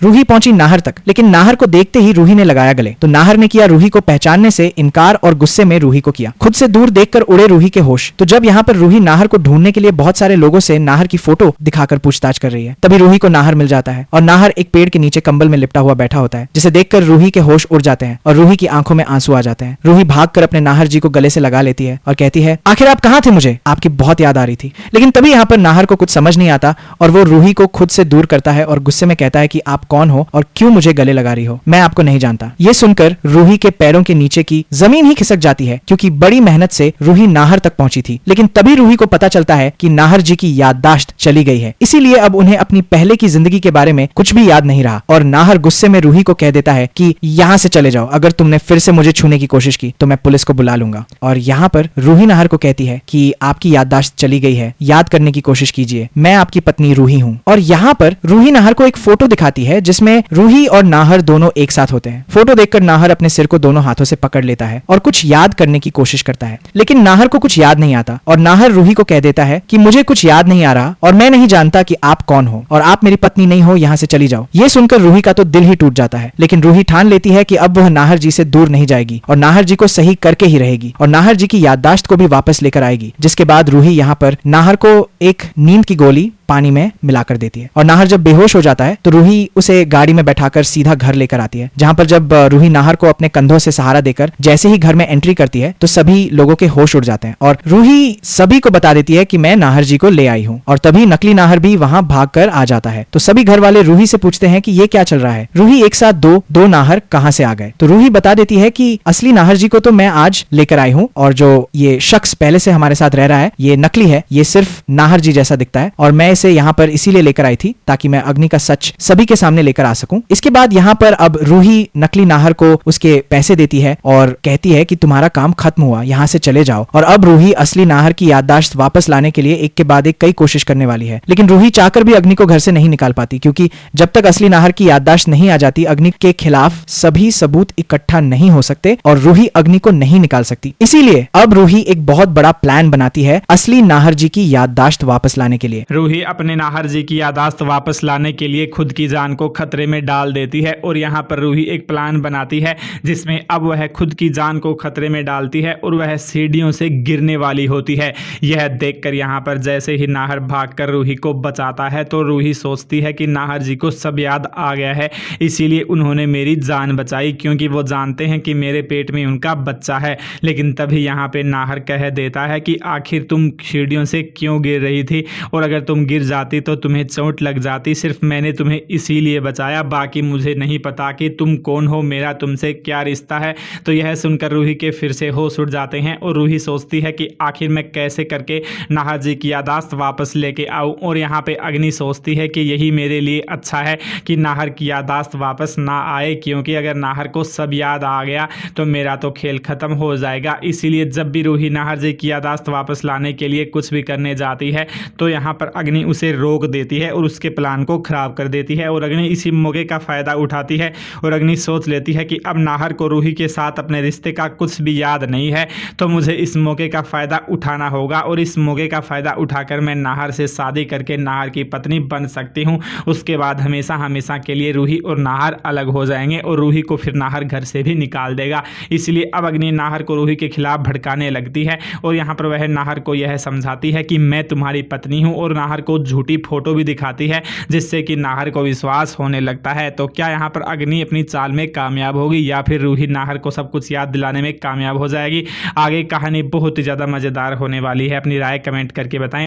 रूही पहुंची नाहर तक, लेकिन नाहर को देखते ही रूही ने लगाया गले। तो नाहर ने किया रूही को पहचानने से इनकार और गुस्से में रूही को किया। खुद से दूर देखकर उड़े रूही के होश। तो जब यहाँ पर रूही नाहर को ढूंढने के लिए बहुत सारे लोगों से नाहर की फोटो दिखाकर पूछताछ कर रही है, तभी रूही को नाहर मिल जाता है और नाहर एक पेड़ के नीचे कंबल में लिपटा हुआ बैठा होता है, जिसे देखकर रूही के होश उड़ जाते हैं और रूही की आंखों में आंसू आ जाते हैं। रूही भागकर अपने नाहर जी को गले से लगा लेती है और कहती है, आखिर आप कहाँ थे? मुझे आपकी बहुत याद आ रही थी। लेकिन तभी यहाँ पर नाहर को कुछ समझ नहीं आता और वो रूही को खुद से दूर करता है और गुस्से में कहता है कि आप कौन हो और क्यों मुझे गले लगा रही हो? मैं आपको नहीं जानता। ये सुनकर रूही के पैरों के नीचे की जमीन ही खिसक जाती है, क्योंकि बड़ी मेहनत से रूही नाहर तक पहुंची थी। लेकिन तभी रूही को पता चलता है कि नाहर जी की याददाश्त चली गई है, इसीलिए अब उन्हें अपनी पहले की जिंदगी के बारे में कुछ भी याद नहीं रहा। और नाहर गुस्से में रूही को कह देता है कि यहाँ से चले जाओ, अगर तुमने फिर से मुझे छूने की कोशिश की तो मैं पुलिस को बुला लूंगा। और यहाँ पर रूही नाहर को कहती है कि आपकी याददाश्त चली गई है, याद करने की कोशिश कीजिए, मैं आपकी पत्नी रूही हूँ। और यहाँ पर रूही नाहर को एक फोटो दिखाती है जिसमें रूही और नाहर दोनों एक साथ होते हैं। फोटो देखकर नाहर अपने सिर को दोनों हाथों से पकड़ लेता है और कुछ याद करने की कोशिश करता है, लेकिन नाहर को कुछ याद नहीं आता। और नाहर रूही को कह देता है कि मुझे कुछ याद नहीं आ रहा और मैं नहीं जानता कि आप कौन हो और आप मेरी पत्नी नहीं हो, यहाँ से चली जाओ। ये सुनकर रूही का तो दिल ही टूट जाता है, लेकिन रूही ठान लेती है कि अब वह नाहर जी से दूर नहीं जाएगी और नाहर जी को सही करके ही रहेगी और नाहर जी की याददाश्त को भी वापस लेकर आएगी। जिसके बाद रूही यहाँ पर नाहर को एक नींद की गोली पानी में मिलाकर देती है और नाहर जब बेहोश हो जाता है तो रूही उसे गाड़ी में बैठाकर सीधा घर लेकर आती है, जहां पर जब रूही नाहर को अपने कंधों से सहारा देकर जैसे ही घर में एंट्री करती है तो सभी लोगों के होश उड़ जाते हैं और रूही सभी को बता देती है कि मैं नाहर जी को ले आई हूँ। और तभी नकली नाहर भी वहां भागकर आ जाता है। तो सभी घर वाले रूही से पूछते हैं कि ये क्या चल रहा है, रूही एक साथ दो नाहर कहां से आ गए? तो रूही बता देती है कि असली नाहर जी को तो मैं आज लेकर आई हूँ और जो ये शख्स पहले से हमारे साथ रह रहा है ये नकली है, ये सिर्फ नाहर जी जैसा दिखता है और मैं इसे यहाँ पर इसीलिए लेकर आई थी ताकि मैं अग्नि का सच सभी के सामने लेकर आ सकूं। इसके बाद यहाँ पर अब रूही नकली नाहर को उसके पैसे देती है और कहती है कि तुम्हारा काम खत्म हुआ, यहाँ से चले जाओ। और अब रूही असली नाहर की याददाश्त वापस लाने के लिए एक के बाद एक कई कोशिश करने वाली है, लेकिन रूही चाहकर भी अग्नि को घर से नहीं निकाल पाती, क्योंकि जब तक असली नाहर की याददाश्त नहीं आ जाती अग्नि के खिलाफ सभी सबूत इकट्ठा नहीं हो सकते और रूही अग्नि को नहीं निकाल सकती। इसीलिए अब रूही एक बहुत बड़ा प्लान बनाती है असली नाहर जी की याददाश्त वापस लाने के लिए। रूही अपने नाहर जी की याददाश्त वापस लाने के लिए खुद की जान को खतरे में डाल देती है और यहाँ पर रूही एक प्लान बनाती है जिसमें अब वह खुद की जान को खतरे में डालती है और वह सीढ़ियों से गिरने वाली होती है। यह देखकर यहाँ पर जैसे ही नाहर भागकर रूही को बचाता है तो रूही सोचती है कि नाहर जी को सब याद आ गया है, इसीलिए उन्होंने मेरी जान बचाई, क्योंकि वो जानते हैं कि मेरे पेट में उनका बच्चा है। लेकिन तभी यहाँ पे नाहर कह देता है कि आखिर तुम सीढ़ियों से क्यों गिर रही थी और अगर तुम गिर जाती तो तुम्हें चोट लग जाती, सिर्फ मैंने तुम्हें इसीलिए बचाया, बाकी मुझे नहीं पता कि तुम कौन हो, मेरा तुमसे क्या रिश्ता है। तो यह सुनकर रूही के फिर से होश उड़ जाते हैं और रूही सोचती है कि आखिर मैं कैसे करके नाहर जी की याददाश्त वापस लेके आऊं। और यहाँ पे अग्नि सोचती है कि यही मेरे लिए अच्छा है कि नाहर की याददाश्त वापस ना आए, क्योंकि अगर नाहर को सब याद आ गया तो मेरा तो खेल खत्म हो जाएगा। इसीलिए जब भी रूही नाहर जी की याददाश्त वापस लाने के लिए कुछ भी करने जाती है तो यहाँ पर अग्नि उसे रोक देती है और उसके प्लान को खराब कर देती है और अग्नि इसी मौके का फायदा उठाती है और अग्नि सोच लेती है कि अब नाहर को रूही के साथ अपने रिश्ते का कुछ भी याद नहीं है, तो मुझे इस मौके का फायदा उठाना होगा और इस मौके का फायदा उठाकर मैं नाहर से शादी करके नाहर की पत्नी बन सकती हूँ। उसके बाद हमेशा हमेशा के लिए रूही और नाहर अलग हो जाएंगे और रूही को फिर नाहर घर से भी निकाल देगा। इसलिए अब अग्नि नाहर को रूही के खिलाफ भड़काने लगती है और यहाँ पर वह नाहर को यह समझाती है कि मैं तुम्हारी पत्नी हूँ और नाहर को झूठी फोटो भी दिखाती है जिससे कि नाहर को विश्वास होने लगता है। तो क्या यहाँ पर अग्नि अपनी चाल में कामयाब होगी या फिर रूही नाहर को सब कुछ याद दिलाने में कामयाब हो जाएगी? आगे कहानी बहुत ही ज़्यादा मज़ेदार होने वाली है। अपनी राय कमेंट करके बताएं।